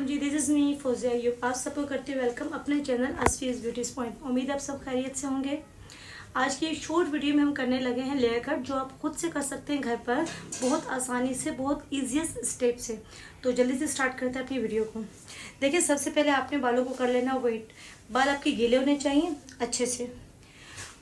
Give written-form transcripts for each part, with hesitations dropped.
वालेकुम जी, this is me Fauzia यूब। आप सबको करते वेलकम अपने चैनल असफीज ब्यूटी पॉइंट। उम्मीद है आप सब खैरियत से होंगे। आज की एक शॉर्ट वीडियो में हम करने लगे हैं लेयर कट, जो आप खुद से कर सकते हैं घर पर बहुत आसानी से, बहुत ईजीएस्ट स्टेप से। तो जल्दी से स्टार्ट करते हैं अपनी वीडियो को। देखिए, सबसे पहले आपने बालों को कर लेना वेट। बाल आपके गीले होने चाहिए अच्छे से।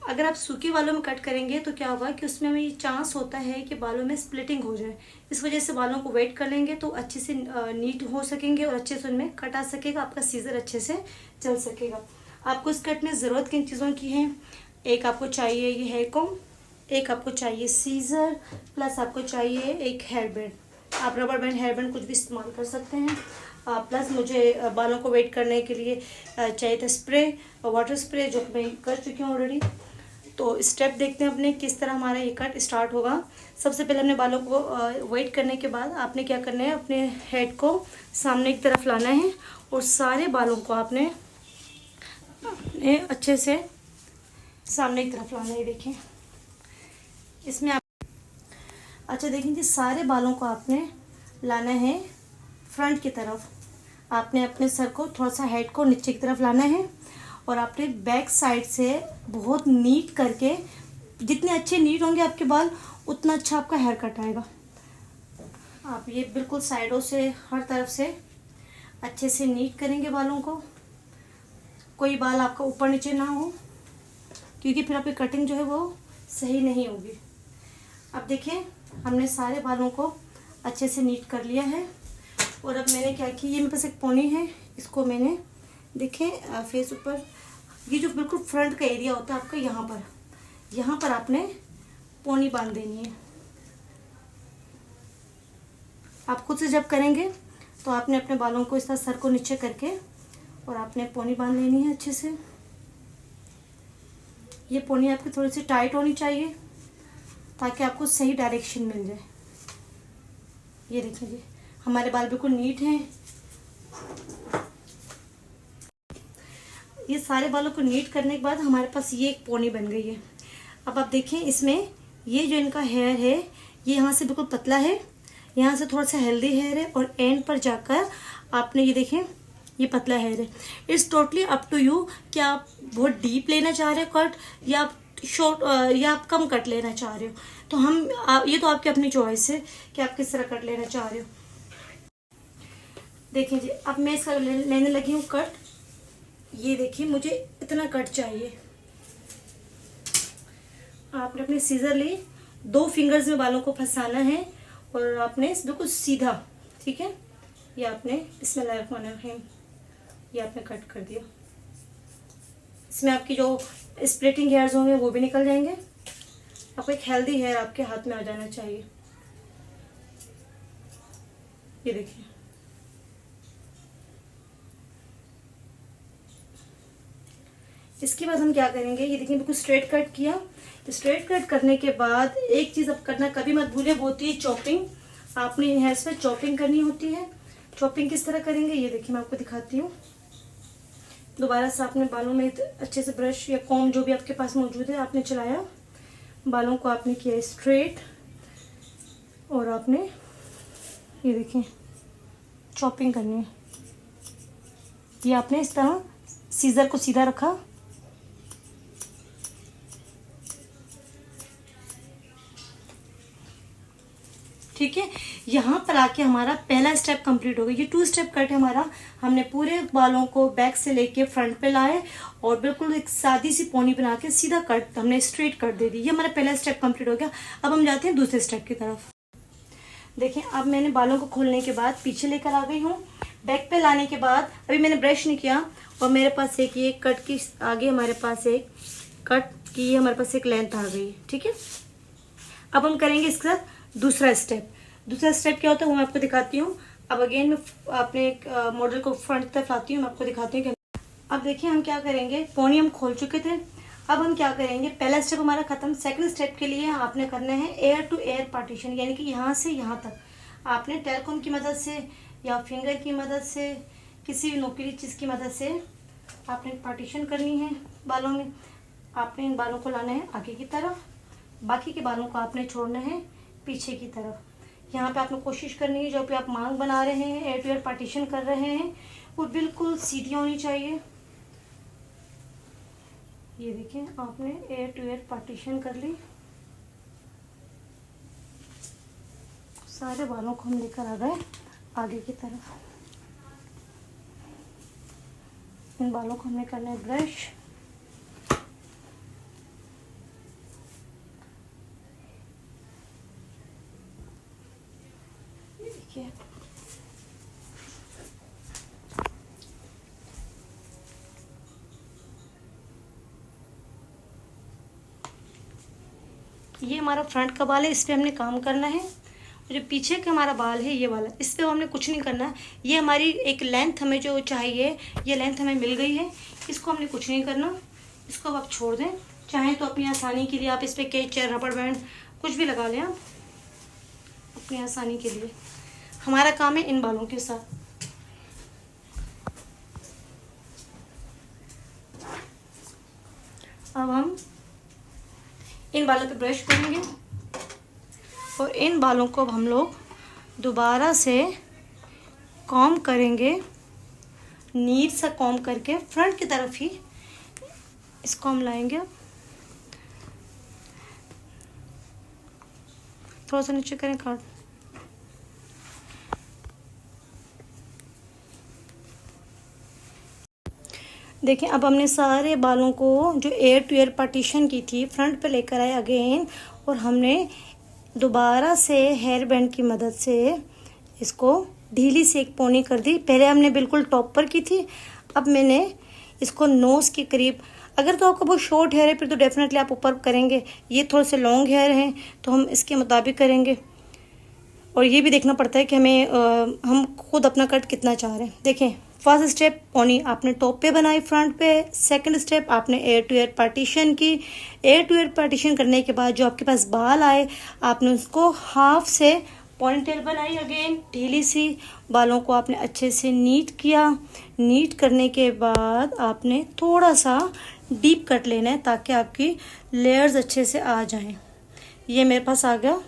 अगर आप सूखे बालों में कट करेंगे तो क्या होगा कि उसमें ये चांस होता है कि बालों में स्प्लिटिंग हो जाए। इस वजह से बालों को वेट कर लेंगे तो अच्छे से नीट हो सकेंगे और अच्छे से उनमें कट आ सकेगा, आपका सीजर अच्छे से चल सकेगा। आपको इस कट में ज़रूरत किन चीज़ों की है? एक आपको चाहिए ये हेयर कॉम्ब, एक आपको चाहिए सीजर, प्लस आपको चाहिए एक हेयर बैंड। आप रबर बैंड, हेयर बैंड कुछ भी इस्तेमाल कर सकते हैं। प्लस मुझे बालों को वेट करने के लिए चाहिए था स्प्रे, वाटर स्प्रे, जो मैं कर चुकी हूँ ऑलरेडी। तो स्टेप देखते हैं अपने किस तरह हमारा ये कट स्टार्ट होगा। सबसे पहले हमने बालों को वेट करने के बाद आपने क्या करना है, अपने हेड को सामने की तरफ लाना है और सारे बालों को आपने अच्छे से सामने की तरफ लाना है। देखिए इसमें आप अच्छा देखें जी, सारे बालों को आपने लाना है फ्रंट की तरफ। आपने अपने सर को थोड़ा सा, हेड को नीचे की तरफ लाना है और आपने बैक साइड से बहुत नीट करके, जितने अच्छे नीट होंगे आपके बाल उतना अच्छा आपका हेयर कट आएगा। आप ये बिल्कुल साइडों से, हर तरफ से अच्छे से नीट करेंगे बालों को। कोई बाल आपका ऊपर नीचे ना हो, क्योंकि फिर आपकी कटिंग जो है वो सही नहीं होगी। अब देखिए, हमने सारे बालों को अच्छे से नीट कर लिया है। और अब मैंने क्या किया, ये मेरे पास एक पोनी है, इसको मैंने देखें फेस ऊपर, ये जो बिल्कुल फ्रंट का एरिया होता है आपका, यहाँ पर आपने पोनी बांध देनी है। आप खुद से जब करेंगे तो आपने अपने बालों को इस तरह सर को नीचे करके और आपने पोनी बांध लेनी है अच्छे से। ये पोनी आपकी थोड़ी सी टाइट होनी चाहिए ताकि आपको सही डायरेक्शन मिल जाए। ये देखिए जी, हमारे बाल बिल्कुल नीट हैं। ये सारे बालों को नीट करने के बाद हमारे पास ये एक पोनी बन गई है। अब आप देखें, इसमें ये जो इनका हेयर है ये यहाँ से बिल्कुल पतला है, यहाँ से थोड़ा सा हेल्दी हेयर है और एंड पर जाकर आपने ये देखें ये पतला हेयर है। It's totally up to you कि आप बहुत डीप लेना चाह रहे हो कट, या आप शॉर्ट, या आप कम कट लेना चाह रहे हो। तो ये तो आपकी अपनी चॉइस है कि आप किस तरह कट लेना चाह रहे हो। देखिए जी, अब मैं इसका लेने लगी हूँ कट। ये देखिए, मुझे इतना कट चाहिए। आपने अपने सीजर ली, 2 फिंगर्स में बालों को फंसाना है और आपने बिल्कुल सीधा, ठीक है, ये आपने बिस्मिल्लाहिर्रहमानिर्रहीम, ये आपने कट कर दिया। इसमें आपकी जो स्प्लिटिंग हेयर्स होंगे वो भी निकल जाएंगे। आपको एक हेल्दी हेयर आपके हाथ में आ जाना चाहिए। ये देखिए, इसके बाद हम क्या करेंगे, ये देखिए बिल्कुल स्ट्रेट कट किया। स्ट्रेट कट करने के बाद एक चीज़ अब करना कभी मत भूलिए, वो होती है चॉपिंग। आपने हेयर्स पे चॉपिंग करनी होती है। चॉपिंग किस तरह करेंगे ये देखिए, मैं आपको दिखाती हूँ। दोबारा से आपने बालों में अच्छे से ब्रश या कॉम्ब जो भी आपके पास मौजूद है आपने चलाया, बालों को आपने किया स्ट्रेट और आपने ये देखिए चॉपिंग करनी है। ये आपने इस तरह सीजर को सीधा रखा, ठीक है। यहाँ पर आके हमारा पहला स्टेप कंप्लीट हो गया। ये 2 स्टेप कट है हमारा। हमने पूरे बालों को बैक से लेके फ्रंट पे लाए और बिल्कुल एक सादी सी पोनी बना के सीधा कट हमने स्ट्रेट कट दे दी। ये हमारा पहला स्टेप कंप्लीट हो गया। अब हम जाते हैं दूसरे स्टेप की तरफ। देखिए, अब मैंने बालों को खोलने के बाद पीछे लेकर आ गई हूँ। बैक पे लाने के बाद अभी मैंने ब्रश नहीं किया और मेरे पास एक ये कट की आगे हमारे पास एक कट की हमारे पास एक लेंथ आ गई, ठीक है। अब हम करेंगे इसके साथ दूसरा स्टेप। दूसरा स्टेप क्या होता है वो मैं आपको दिखाती हूँ। अब अगेन मैं अपने एक मॉडल को फ्रंट तरफ लाती हूँ, मैं आपको दिखाती हूँ कि अब देखिए हम क्या करेंगे। पोनी हम खोल चुके थे, अब हम क्या करेंगे, पहला स्टेप हमारा खत्म। सेकंड स्टेप के लिए आपने करना है एयर टू एयर पार्टीशन, यानी कि यहाँ से यहाँ तक आपने टेलकॉम की मदद से या फिंगर की मदद से, किसी भी नुकीली चीज़ की मदद से आपने पार्टीशन करनी है बालों में। आपने इन बालों को लाना है आगे की तरफ, बाकी के बालों को आपने छोड़ना है पीछे की तरफ। यहाँ पे आपने कोशिश करनी है, जो भी आप मांग बना रहे हैं, एयर टू एयर पार्टीशन कर रहे हैं, वो बिल्कुल सीधी होनी चाहिए। ये देखिए आपने एयर टू एयर पार्टीशन कर ली। सारे बालों को हम लेकर आ गए आगे की तरफ। इन बालों को हमें करना है ब्रश। देखिए ये हमारा फ्रंट का बाल है, इस पे हमने काम करना है। जो पीछे का हमारा बाल है ये वाला, इस पे हमने कुछ नहीं करना। ये हमारी एक लेंथ हमें जो चाहिए, ये लेंथ हमें मिल गई है, इसको हमने कुछ नहीं करना। इसको अब आप छोड़ दें। चाहें तो अपनी आसानी के लिए आप इस पर कैचर, रबड़ बैंड कुछ भी लगा लें आप अपनी आसानी के लिए। हमारा काम है इन बालों के साथ। अब हम इन बालों पे ब्रश करेंगे और इन बालों को हम लोग दोबारा से कॉम्ब करेंगे, नीट सा कॉम्ब करके फ्रंट की तरफ ही इसको हम लाएंगे। थोड़ा सा नीचे करें काट। देखें अब हमने सारे बालों को जो एयर टू एयर पार्टीशन की थी फ्रंट पे लेकर आए अगेन, और हमने दोबारा से हेयर बैंड की मदद से इसको ढीली से एक पोनी कर दी। पहले हमने बिल्कुल टॉप पर की थी, अब मैंने इसको नोज के करीब। अगर तो आपका बहुत शॉर्ट हेयर है फिर तो डेफिनेटली आप ऊपर करेंगे, ये थोड़े से लॉन्ग हेयर हैं तो हम इसके मुताबिक करेंगे। और ये भी देखना पड़ता है कि हम खुद अपना कट कितना चाह रहे हैं। देखें फर्स्ट स्टेप पोनी आपने टॉप पे बनाई फ्रंट पे, सेकंड स्टेप आपने एयर टू एयर पार्टीशन की। एयर टू एयर पार्टीशन करने के बाद जो आपके पास बाल आए आपने उसको हाफ से पोनीटेल बनाई, अगेन ढीली सी। बालों को आपने अच्छे से नीट किया। नीट करने के बाद आपने थोड़ा सा डीप कट लेना है ताकि आपकी लेयर्स अच्छे से आ जाएं। ये मेरे पास आ गया,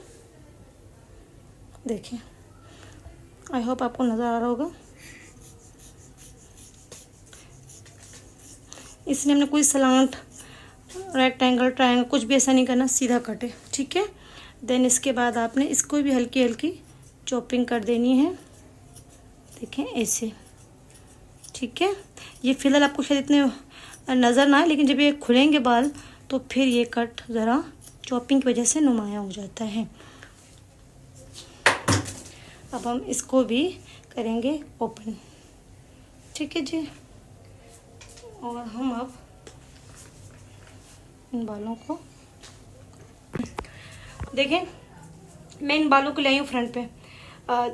देखिए आई होप आपको नज़र आ रहा होगा। इसलिए हमने कोई सलांट, रेक्टेंगल, ट्रायंगल कुछ भी ऐसा नहीं करना, सीधा कट है, ठीक है। देन इसके बाद आपने इसको भी हल्की हल्की चॉपिंग कर देनी है, देखें ऐसे, ठीक है। ये फिलहाल आपको शायद इतने नज़र ना आए, लेकिन जब ये खुलेंगे बाल तो फिर ये कट ज़रा चॉपिंग की वजह से नुमाया हो जाता है। अब हम इसको भी करेंगे ओपन, ठीक है जी। और हम अब इन बालों को देखें, मैं इन बालों को लाई हूँ फ्रंट पे।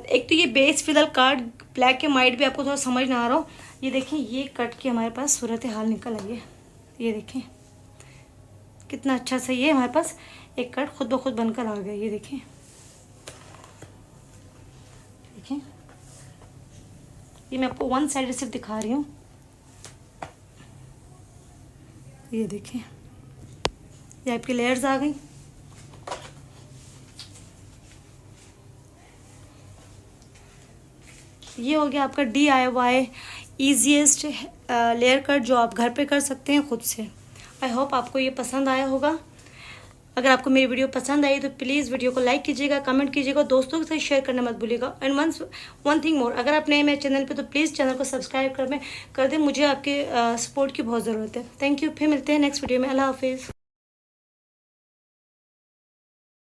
एक तो ये बेस फिलहाल कट ब्लैक एंड वाइट भी आपको थोड़ा समझ ना आ रहा हो। ये देखें ये कट की हमारे पास सूरत हाल निकल आई है। ये देखें कितना अच्छा सा ये हमारे पास एक कट खुद ब खुद बनकर आ गया। ये देखें, देखें ये मैं आपको वन साइड सिर्फ दिखा रही हूँ। ये देखें ये आपकी लेयर्स आ गई। ये हो गया आपका DIY ईजीएस्ट लेयर कट जो आप घर पे कर सकते हैं खुद से। आई होप आपको ये पसंद आया होगा। अगर आपको मेरी वीडियो पसंद आई तो प्लीज़ वीडियो को लाइक कीजिएगा, कमेंट कीजिएगा, दोस्तों के साथ शेयर करना मत भूलिएगा। एंड वन थिंग मोर, अगर आप नए मेरे चैनल पे तो प्लीज़ चैनल को सब्सक्राइब कर दें। मुझे आपके सपोर्ट की बहुत ज़रूरत है। Thank you. फिर मिलते हैं नेक्स्ट वीडियो में। अल्लाह हाफिज़।